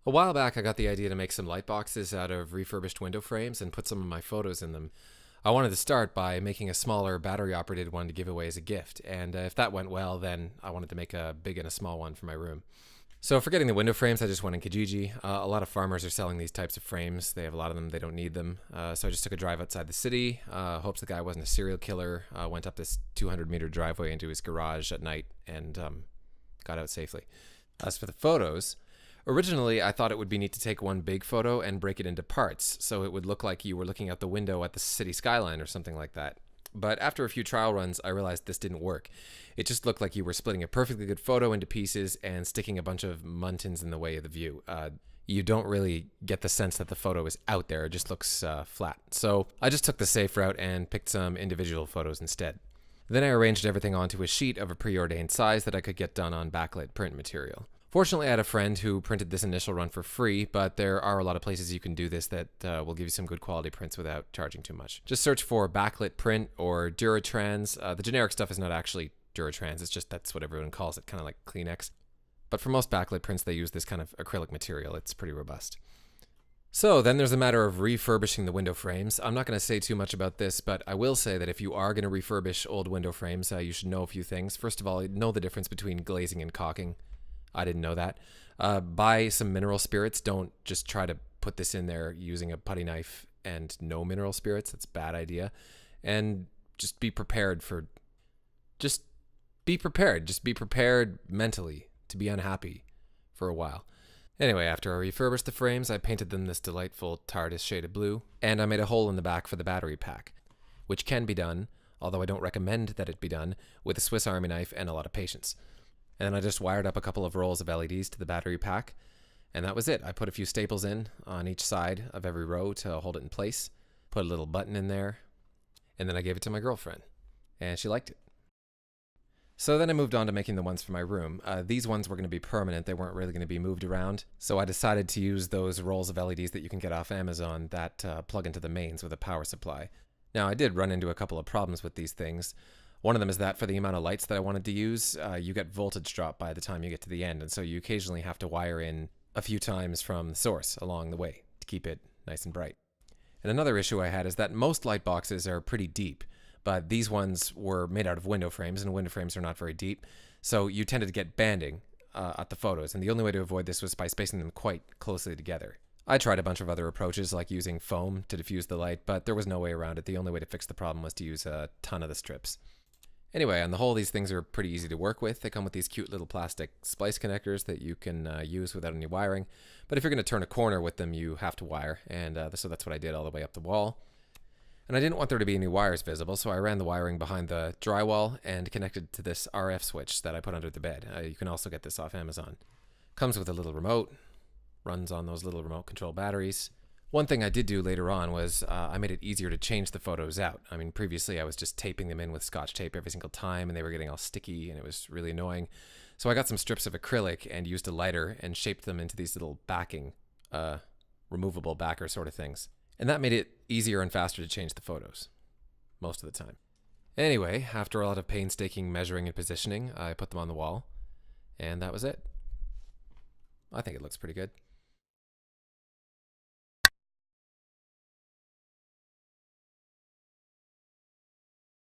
A while back, I got the idea to make some light boxes out of refurbished window frames and put some of my photos in them. I wanted to start by making a smaller battery-operated one to give away as a gift, and if that went well, then I wanted to make a big and a small one for my room. So for getting the window frames, I just went in Kijiji. A lot of farmers are selling these types of frames. They have a lot of them, they don't need them. So I just took a drive outside the city, hopes the guy wasn't a serial killer, went up this 200-meter driveway into his garage at night, and got out safely. As for the photos, originally, I thought it would be neat to take one big photo and break it into parts, so it would look like you were looking out the window at the city skyline or something like that. But after a few trial runs, I realized this didn't work. It just looked like you were splitting a perfectly good photo into pieces and sticking a bunch of muntins in the way of the view. You don't really get the sense that the photo is out there, it just looks flat. So I just took the safe route and picked some individual photos instead. Then I arranged everything onto a sheet of a preordained size that I could get done on backlit print material. Fortunately, I had a friend who printed this initial run for free, but there are a lot of places you can do this that will give you some good quality prints without charging too much. Just search for backlit print or Duratrans. The generic stuff is not actually Duratrans, it's just that's what everyone calls it, kind of like Kleenex. But for most backlit prints, they use this kind of acrylic material. It's pretty robust. So then there's a matter of refurbishing the window frames. I'm not going to say too much about this, but I will say that if you are going to refurbish old window frames, you should know a few things. First of all, know the difference between glazing and caulking. I didn't know that. Buy some mineral spirits. Don't just try to put this in there using a putty knife and no mineral spirits. That's a bad idea. And just be prepared for... Just be prepared. Just be prepared mentally to be unhappy for a while. Anyway, after I refurbished the frames, I painted them this delightful TARDIS shade of blue, and I made a hole in the back for the battery pack, which can be done, although I don't recommend that it be done, with a Swiss Army knife and a lot of patience. And then I just wired up a couple of rolls of LEDs to the battery pack, and that was it. I put a few staples in on each side of every row to hold it in place, put a little button in there, and then I gave it to my girlfriend, and she liked it. So then I moved on to making the ones for my room. These ones were going to be permanent. They weren't really going to be moved around. So I decided to use those rolls of LEDs that you can get off Amazon that plug into the mains with a power supply. Now, I did run into a couple of problems with these things. One of them is that for the amount of lights that I wanted to use, you get voltage drop by the time you get to the end. And so you occasionally have to wire in a few times from the source along the way to keep it nice and bright. And another issue I had is that most light boxes are pretty deep. But these ones were made out of window frames, and window frames are not very deep. So you tended to get banding at the photos, and the only way to avoid this was by spacing them quite closely together. I tried a bunch of other approaches, like using foam to diffuse the light, but there was no way around it. The only way to fix the problem was to use a ton of the strips. Anyway, on the whole, these things are pretty easy to work with. They come with these cute little plastic splice connectors that you can use without any wiring. But if you're going to turn a corner with them, you have to wire, and so that's what I did all the way up the wall. And I didn't want there to be any wires visible, so I ran the wiring behind the drywall and connected to this RF switch that I put under the bed. You can also get this off Amazon. Comes with a little remote, runs on those little remote control batteries. One thing I did do later on was I made it easier to change the photos out. I mean, previously I was just taping them in with Scotch tape every single time, and they were getting all sticky, and it was really annoying. So I got some strips of acrylic and used a lighter and shaped them into these little backing, removable backer sort of things. And that made it easier and faster to change the photos, most of the time. Anyway, after a lot of painstaking measuring and positioning, I put them on the wall, and that was it. I think it looks pretty good.